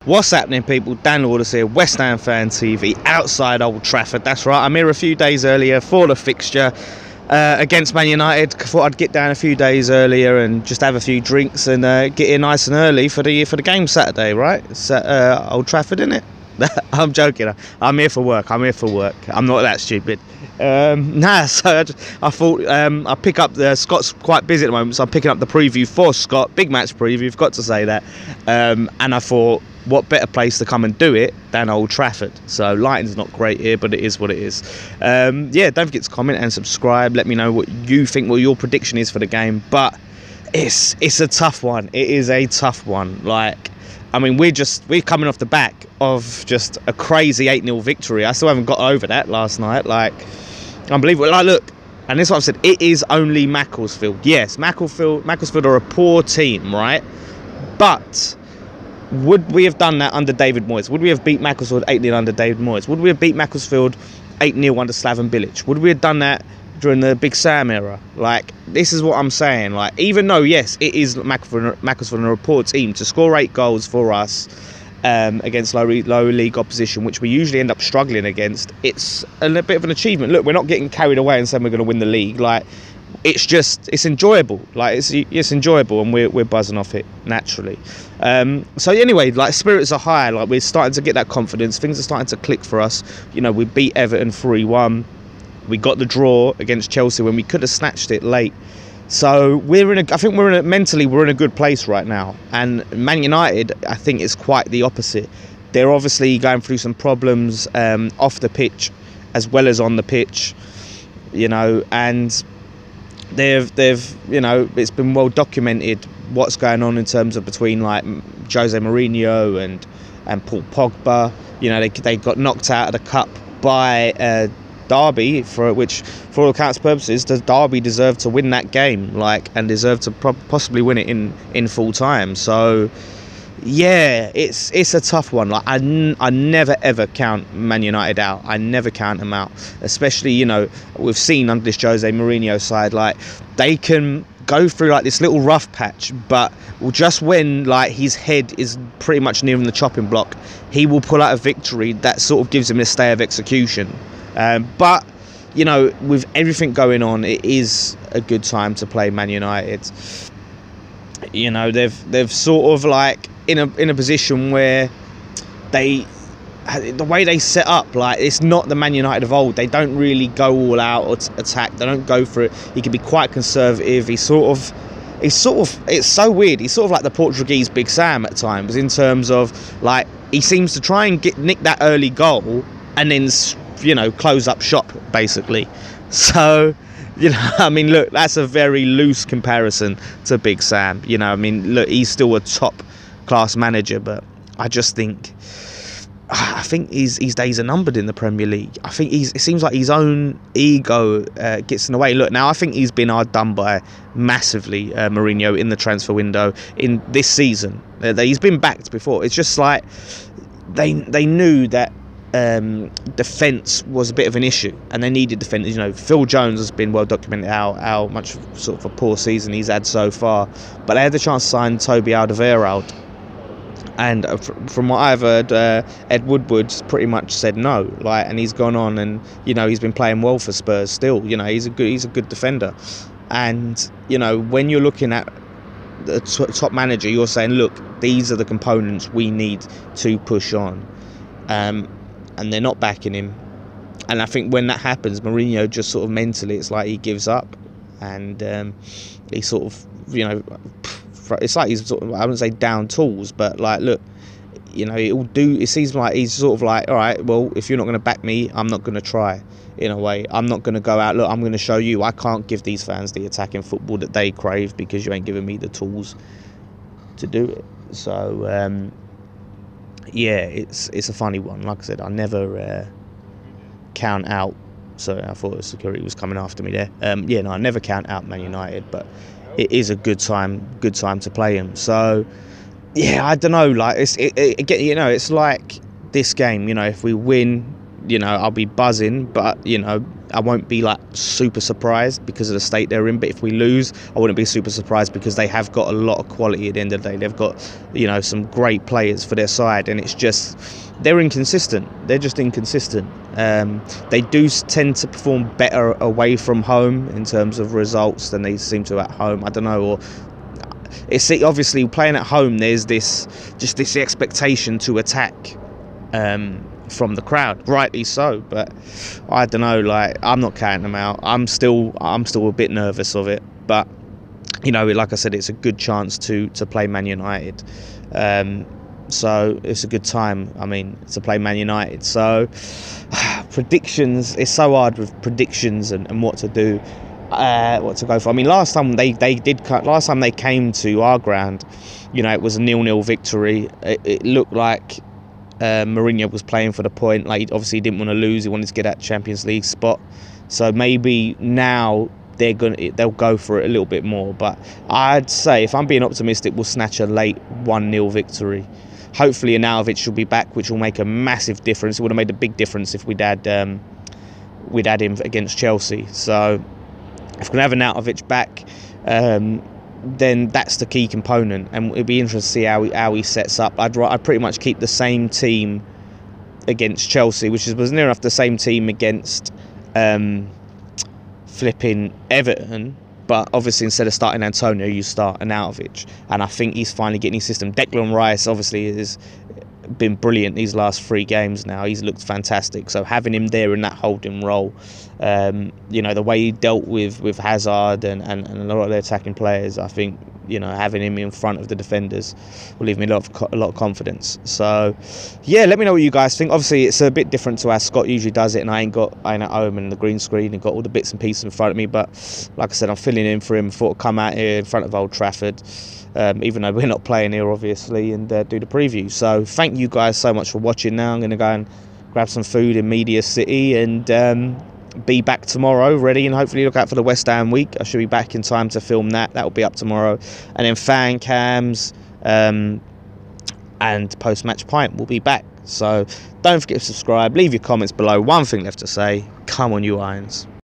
What's happening, people? Dan Lawless here, West Ham Fan TV, outside Old Trafford. That's right, I'm here a few days earlier for the fixture against Man United. Thought I'd get down a few days earlier and just have a few drinks and get here nice and early for the game Saturday, right? It's at Old Trafford, innit? I'm joking. I'm here for work. I'm not that stupid. So I thought I'll pick up Scott's quite busy at the moment, so I'm picking up the preview for Scott. Big match preview, I've got to say that. And I thought, what better place to come and do it than Old Trafford? So lighting's not great here, but it is what it is. Yeah, don't forget to comment and subscribe. Let me know what you think, what your prediction is for the game. But it's a tough one. It is a tough one. Like, I mean, we're coming off the back of just a crazy 8-0 victory. I still haven't got over that last night. Like, unbelievable. Like, look, and this is what I've said. It is only Macclesfield. Yes, Macclesfield are a poor team, right? But would we have done that under David Moyes? Would we have beat Macclesfield 8-0 under David Moyes? Would we have beat Macclesfield 8-0 under Slaven Bilic? Would we have done that during the Big Sam era? Like, this is what I'm saying. Like, even though, yes, it is Macclesfield a poor team, to score 8 goals for us against low league opposition, which we usually end up struggling against, it's a little bit of an achievement. Look, we're not getting carried away and saying we're going to win the league. Like, it's enjoyable. Like, it's enjoyable, and we're buzzing off it naturally. So anyway, like, spirits are high. Like, we're starting to get that confidence. Things are starting to click for us. You know, we beat Everton 3-1. We got the draw against Chelsea when we could have snatched it late. So mentally we're in a good place right now. And Man United, I think, is quite the opposite. They're obviously going through some problems off the pitch as well as on the pitch. You know, and they've you know, it's been well documented what's going on in terms of between, like, Jose Mourinho and Paul Pogba. You know, they got knocked out of the cup by Derby, for which, for all accounts purposes, does Derby deserve to win that game, like, and deserve to possibly win it in full time. So yeah, it's a tough one. Like, I never ever count Man United out. I never count them out, especially, you know, we've seen under this Jose Mourinho side, like, they can go through like this little rough patch, but just when, like, his head is pretty much nearing the chopping block, he will pull out a victory that sort of gives him a stay of execution. But, you know, with everything going on, it is a good time to play Man United. You know, they've sort of, like, in a position where the way they set up, like, it's not the Man United of old. They don't really go all out or attack. They don't go for it. He can be quite conservative. It's so weird. He's sort of like the Portuguese Big Sam at times, in terms of, like, he seems to try and nick that early goal and then, you know, close up shop, basically. So, you know, I mean, look, that's a very loose comparison to Big Sam. You know, I mean, look, he's still a top class manager, but I think his days are numbered in the Premier League. I think it seems like his own ego gets in the way. Look, now, I think he's been outdone by massively Mourinho in the transfer window in this season. He's been backed before. It's just like they knew that defence was a bit of an issue, and they needed defence. You know, Phil Jones has been well documented how much sort of a poor season he's had so far, but they had the chance to sign Toby Alderweireld, and from what I've heard, Ed Woodward's pretty much said no. Like, and he's gone on, and, you know, he's been playing well for Spurs still. You know, he's a good defender, and, you know, when you're looking at the top manager, you're saying, look, these are the components we need to push on. And they're not backing him, and I think when that happens, Mourinho just sort of mentally, it's like he gives up, and he sort of, you know, it's like he's sort of, I wouldn't say down tools, but, like, look, you know, it seems like he's sort of like, all right, well, if you're not going to back me, I'm not going to try. In a way, I'm not going to go out. Look, I'm going to show you I can't give these fans the attacking football that they crave, because you ain't giving me the tools to do it. So yeah, it's a funny one. Like I said, I never count out. Sorry, I thought the security was coming after me there. Yeah, no, I never count out Man United, but it is a good time to play them. So yeah, I don't know. Like, you know, it's like this game. You know, if we win, you know, I'll be buzzing. But, you know, I won't be like super surprised because of the state they're in. But if we lose, I wouldn't be super surprised because they have got a lot of quality at the end of the day. They've got, you know, some great players for their side, and it's just they're inconsistent. They're just inconsistent. They do tend to perform better away from home in terms of results than they seem to at home. I don't know, or it's obviously playing at home. There's this expectation to attack from the crowd, rightly so. But I don't know. Like, I'm not counting them out. I'm still a bit nervous of it. But you know, like I said, it's a good chance to play Man United. So it's a good time, I mean, to play Man United. So predictions, it's so hard with predictions and what to do, what to go for. I mean, last time they came to our ground, you know, it was a 0-0 victory. It looked like Mourinho was playing for the point. Like, obviously he didn't want to lose, he wanted to get that Champions League spot. So maybe now they'll go for it a little bit more. But I'd say, if I'm being optimistic, we'll snatch a late 1-0 victory. Hopefully Arnautovic will be back, which will make a massive difference. It would have made a big difference if we'd had him against Chelsea. So if we're going to have Arnautovic back, then that's the key component, and it'll be interesting to see how he sets up. I'd pretty much keep the same team against Chelsea, which was near enough the same team against flipping Everton. But obviously, instead of starting Antonio, you start Arnautovic. And I think he's finally getting his system. Declan Rice, obviously, has been brilliant these last 3 games now. He's looked fantastic. So having him there in that holding role, you know, the way he dealt with Hazard and a lot of their attacking players, I think, you know, having him in front of the defenders will leave me a lot of confidence. So, yeah, let me know what you guys think. Obviously, it's a bit different to how Scott usually does it, and I ain't at home and the green screen and got all the bits and pieces in front of me. But like I said, I'm filling in for him. Thought I'd come out here in front of Old Trafford, even though we're not playing here, obviously, and do the preview. So thank you guys so much for watching. Now I'm going to go and grab some food in Media City and be back tomorrow ready, and hopefully look out for the West Ham week. I should be back in time to film that will be up tomorrow, and then fan cams and post-match pint will be back. So don't forget to subscribe, leave your comments below. One thing left to say: come on, you Irons.